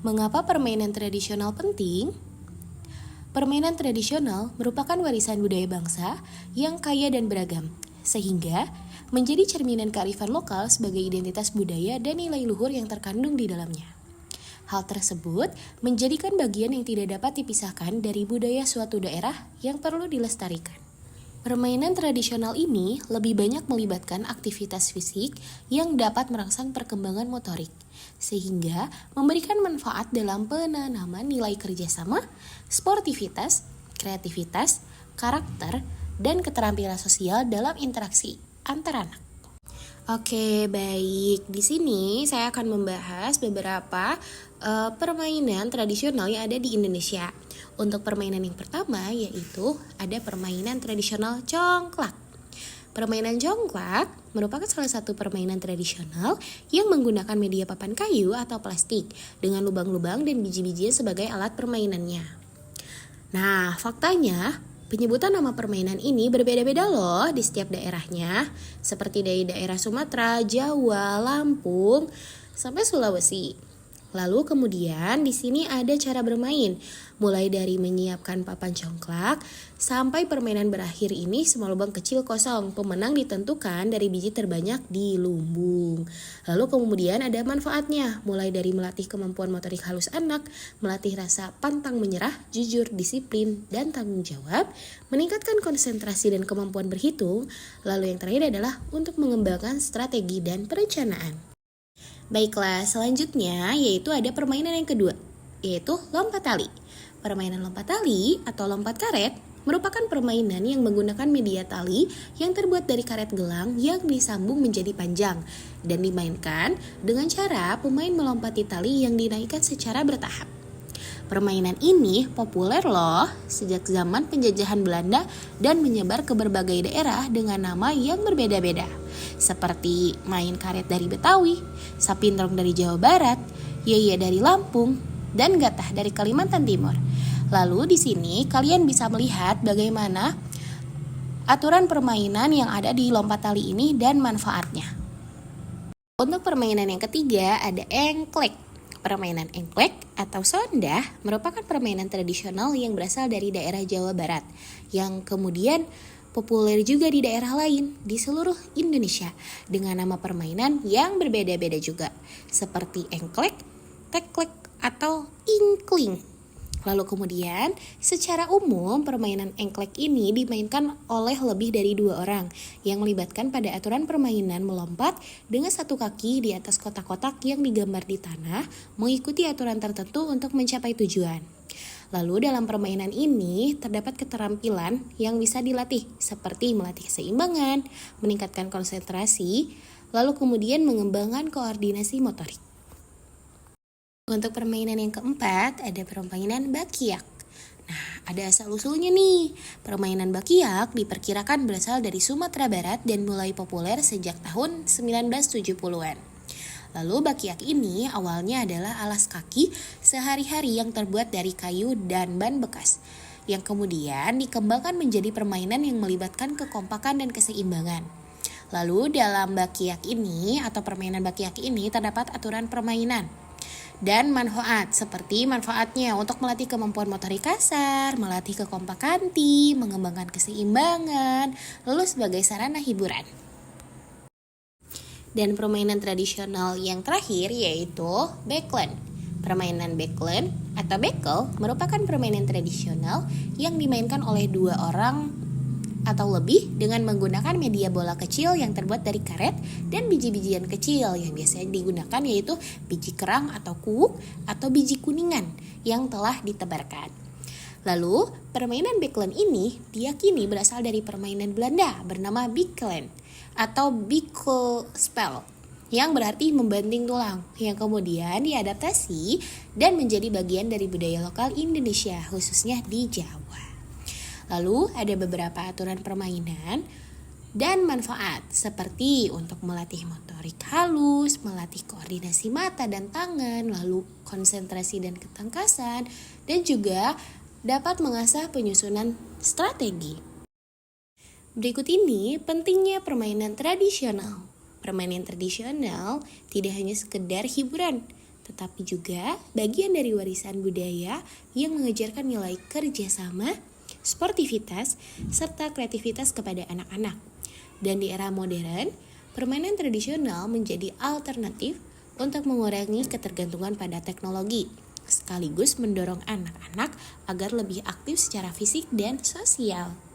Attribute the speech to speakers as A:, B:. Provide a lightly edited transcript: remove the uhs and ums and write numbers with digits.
A: Mengapa permainan tradisional penting? Permainan tradisional merupakan warisan budaya bangsa yang kaya dan beragam, sehingga menjadi cerminan kearifan lokal sebagai identitas budaya dan nilai luhur yang terkandung di dalamnya. Hal tersebut menjadikan bagian yang tidak dapat dipisahkan dari budaya suatu daerah yang perlu dilestarikan. Permainan tradisional ini lebih banyak melibatkan aktivitas fisik yang dapat merangsang perkembangan motorik, sehingga memberikan manfaat dalam penanaman nilai kerjasama, sportivitas, kreativitas, karakter, dan keterampilan sosial dalam interaksi antar anak. Oke, baik. Di sini saya akan membahas beberapa permainan tradisional yang ada di Indonesia. Untuk permainan yang pertama yaitu ada permainan tradisional congklak. Permainan congklak merupakan salah satu permainan tradisional yang menggunakan media papan kayu atau plastik dengan lubang-lubang dan biji-bijian sebagai alat permainannya. Nah, faktanya penyebutan nama permainan ini berbeda-beda loh di setiap daerahnya, seperti dari daerah Sumatera, Jawa, Lampung, sampai Sulawesi. Lalu kemudian di sini ada cara bermain, mulai dari menyiapkan papan congklak sampai permainan berakhir ini semua lubang kecil kosong. Pemenang ditentukan dari biji terbanyak di lumbung. Lalu kemudian ada manfaatnya, mulai dari melatih kemampuan motorik halus anak, melatih rasa pantang menyerah, jujur, disiplin, dan tanggung jawab, meningkatkan konsentrasi dan kemampuan berhitung. Lalu yang terakhir adalah untuk mengembangkan strategi dan perencanaan. Baiklah, selanjutnya yaitu ada permainan yang kedua, yaitu lompat tali. Permainan lompat tali atau lompat karet merupakan permainan yang menggunakan media tali yang terbuat dari karet gelang yang disambung menjadi panjang dan dimainkan dengan cara pemain melompati tali yang dinaikkan secara bertahap. Permainan ini populer loh sejak zaman penjajahan Belanda dan menyebar ke berbagai daerah dengan nama yang berbeda-beda. Seperti main karet dari Betawi, sapindrong dari Jawa Barat, yeye dari Lampung, dan gatah dari Kalimantan Timur. Lalu di sini kalian bisa melihat bagaimana aturan permainan yang ada di lompat tali ini dan manfaatnya. Untuk permainan yang ketiga ada engklek. Permainan engklek atau sondah merupakan permainan tradisional yang berasal dari daerah Jawa Barat yang kemudian populer juga di daerah lain di seluruh Indonesia dengan nama permainan yang berbeda-beda juga seperti engklek, teklek, atau ingkling. Lalu kemudian secara umum permainan engklek ini dimainkan oleh lebih dari 2 orang yang melibatkan pada aturan permainan melompat dengan satu kaki di atas kotak-kotak yang digambar di tanah mengikuti aturan tertentu untuk mencapai tujuan. Lalu dalam permainan ini terdapat keterampilan yang bisa dilatih seperti melatih keseimbangan, meningkatkan konsentrasi, lalu kemudian mengembangkan koordinasi motorik. Untuk permainan yang keempat ada permainan bakiak. Nah, ada asal-usulnya nih. Permainan bakiak diperkirakan berasal dari Sumatera Barat dan mulai populer sejak tahun 1970-an. Lalu bakiak ini awalnya adalah alas kaki sehari-hari yang terbuat dari kayu dan ban bekas, yang kemudian dikembangkan menjadi permainan yang melibatkan kekompakan dan keseimbangan. Lalu dalam bakiak ini atau permainan bakiak ini terdapat aturan permainan dan manfaat, seperti manfaatnya untuk melatih kemampuan motorik kasar, melatih kekompakan tim, mengembangkan keseimbangan, lalu sebagai sarana hiburan. Dan permainan tradisional yang terakhir yaitu backland. Permainan backland atau bekel merupakan permainan tradisional yang dimainkan oleh 2 orang atau lebih dengan menggunakan media bola kecil yang terbuat dari karet dan biji-bijian kecil yang biasanya digunakan yaitu biji kerang atau kuuk atau biji kuningan yang telah ditebarkan. Lalu permainan backland ini diyakini berasal dari permainan Belanda bernama bikkeland atau bikkelspel yang berarti membanting tulang, yang kemudian diadaptasi dan menjadi bagian dari budaya lokal Indonesia khususnya di Jawa. Lalu ada beberapa aturan permainan dan manfaat seperti untuk melatih motorik halus, melatih koordinasi mata dan tangan, lalu konsentrasi dan ketangkasan, dan juga dapat mengasah penyusunan strategi. Berikut ini pentingnya permainan tradisional. Permainan tradisional tidak hanya sekedar hiburan, tetapi juga bagian dari warisan budaya yang mengajarkan nilai kerjasama, sportivitas, serta kreativitas kepada anak-anak. Dan di era modern, permainan tradisional menjadi alternatif untuk mengurangi ketergantungan pada teknologi, sekaligus mendorong anak-anak agar lebih aktif secara fisik dan sosial.